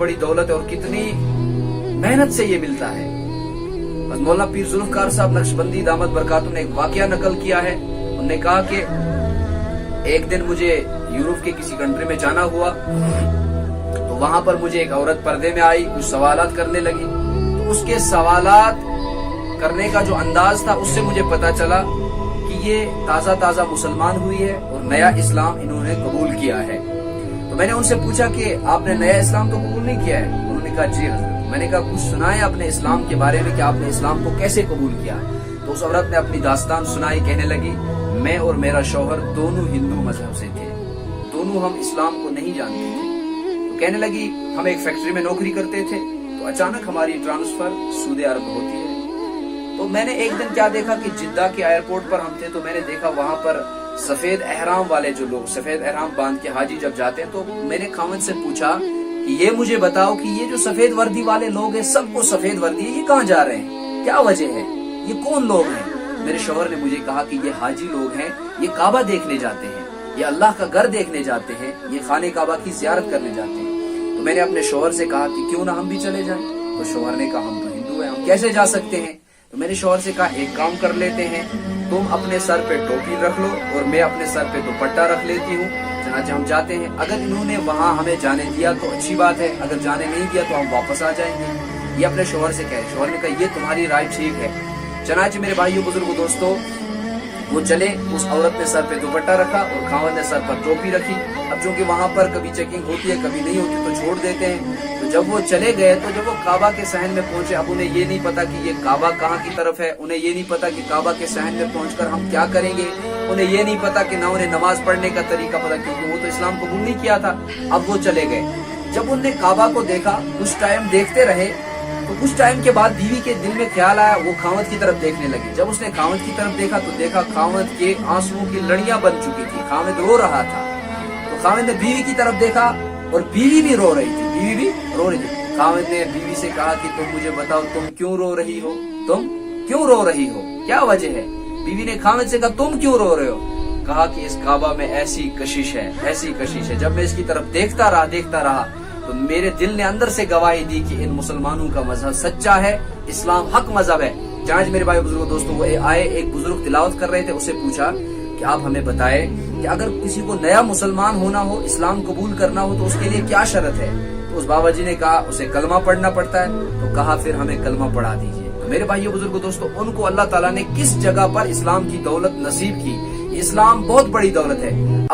बड़ी दौलत है और कितनी मेहनत से ये मिलता है। मौलाना पीर जुल्फकार साहब नक्शबंदी दामत बरकातुहू ने एक वाकया नकल किया है। उन्होंने कहा कि एक दिन मुझे यूरोप के किसी कंट्री में जाना हुआ, तो वहां पर मुझे एक औरत पर्दे में आई, कुछ सवालात करने लगी। तो उसके सवालात करने का जो अंदाज था उससे मुझे पता चला कि ये ताजा ताजा मुसलमान हुई है और नया इस्लाम इन्होंने कबूल किया है। तो मैंने उनसे पूछा कि आपने नया इस्लाम तो कबूल नहीं किया है? उन्होंने कहा जी हज़रत। मैंने कहा कुछ सुनाए अपने इस्लाम के बारे में कि आपने इस्लाम को कैसे कबूल किया। तो उस औरत ने अपनी दास्तान सुनाई, कहने लगी मैं और मेरा शौहर दोनों हिंदू मजहब से थे, दोनों हम इस्लाम को नहीं जानते थे। तो कहने लगी हम एक फैक्ट्री में नौकरी करते थे, तो अचानक हमारी ट्रांसफर सऊदी अरब होती है। तो मैंने एक दिन क्या देखा कि जिद्दा के एयरपोर्ट पर हम थे, तो मैंने देखा वहां पर सफेद एहराम वाले जो लोग सफेद एहराम बांध के हाजी जब जाते हैं, तो मैंने खामद से पूछा कि ये मुझे बताओ कि ये जो सफेद वर्दी वाले लोग हैं, सबको सफेद वर्दी है, ये कहाँ जा रहे हैं, क्या वजह है, ये कौन लोग हैं? मेरे शौहर ने मुझे कहा कि ये हाजी लोग हैं, ये काबा देखने जाते हैं, ये अल्लाह का घर देखने जाते हैं, ये खाने काबा की जियारत करने जाते हैं। तो मैंने अपने शौहर से कहा कि क्यों ना हम भी चले जाएं। तो शौहर ने कहा हम तो हिंदू हैं, हम कैसे जा सकते हैं? तो मैंने शौहर से कहा एक काम कर लेते हैं, तुम अपने सर पे टोपी रख लो और मैं अपने सर पे दुपट्टा रख लेती हूँ, चनाचे हम जाते हैं। अगर इन्होंने वहाँ हमें जाने दिया तो अच्छी बात है, अगर जाने नहीं दिया तो हम वापस आ जाएंगे। ये अपने शौहर से कहे। शौहर ने कहा ये तुम्हारी राय ठीक है। चनाचे मेरे भाइयों बुजुर्गों दोस्तों, वो चले, उस औरत ने सर पे दुपट्टा रखा और खावत ने सर पर टोपी रखी। अब चूंकि वहां पर कभी चेकिंग होती है कभी नहीं होती तो छोड़ देते हैं। तो जब वो चले गए, तो जब वो काबा के सहन में पहुंचे, अब उन्हें ये नहीं पता कि ये काबा कहाँ की तरफ है, उन्हें ये नहीं पता कि काबा के सहन में पहुंचकर हम क्या करेंगे, उन्हें ये नहीं पता कि ना उन्हें नमाज पढ़ने का तरीका पता, क्योंकि वो तो इस्लाम कबूल नहीं किया था। अब वो चले गए। जब उन्होंने काबा को देखा, कुछ टाइम देखते रहे, तो कुछ टाइम के बाद बीवी के दिल में ख्याल आया, वो खावत की तरफ देखने लगी। जब उसने खावत की तरफ देखा तो देखा खावत के आंसुओं की लड़ियां बन चुकी थी, खावत रो रहा था। तो खावत ने बीवी की तरफ देखा और बीवी भी रो रही थी, बीवी भी रो रही थी। खावत ने बीवी से कहा कि तुम मुझे बताओ तुम क्यों रो रही हो, तुम क्यों रो रही हो, क्या वजह है? बीवी ने खावत से कहा तुम क्यों रो रहे हो? कहा कि इस काबा में ऐसी कशिश है, ऐसी कशिश है, जब मैं इसकी तरफ देखता रहा तो मेरे दिल ने अंदर से गवाही दी कि इन मुसलमानों का मजहब सच्चा है, इस्लाम हक मजहब है। आज मेरे भाई बुजुर्गों दोस्तों, वो आए, एक बुजुर्ग तिलावत कर रहे थे, उससे पूछा कि आप हमें बताएं कि अगर किसी को नया मुसलमान होना हो, इस्लाम कबूल करना हो, तो उसके लिए क्या शर्त है? तो उस बाबा जी ने कहा उसे कलमा पढ़ना पड़ता है। तो कहा फिर हमें कलमा पढ़ा दीजिए। तो मेरे भाइयों बुजुर्गों दोस्तों, उनको अल्लाह ताला ने किस जगह पर इस्लाम की दौलत नसीब की। इस्लाम बहुत बड़ी दौलत है।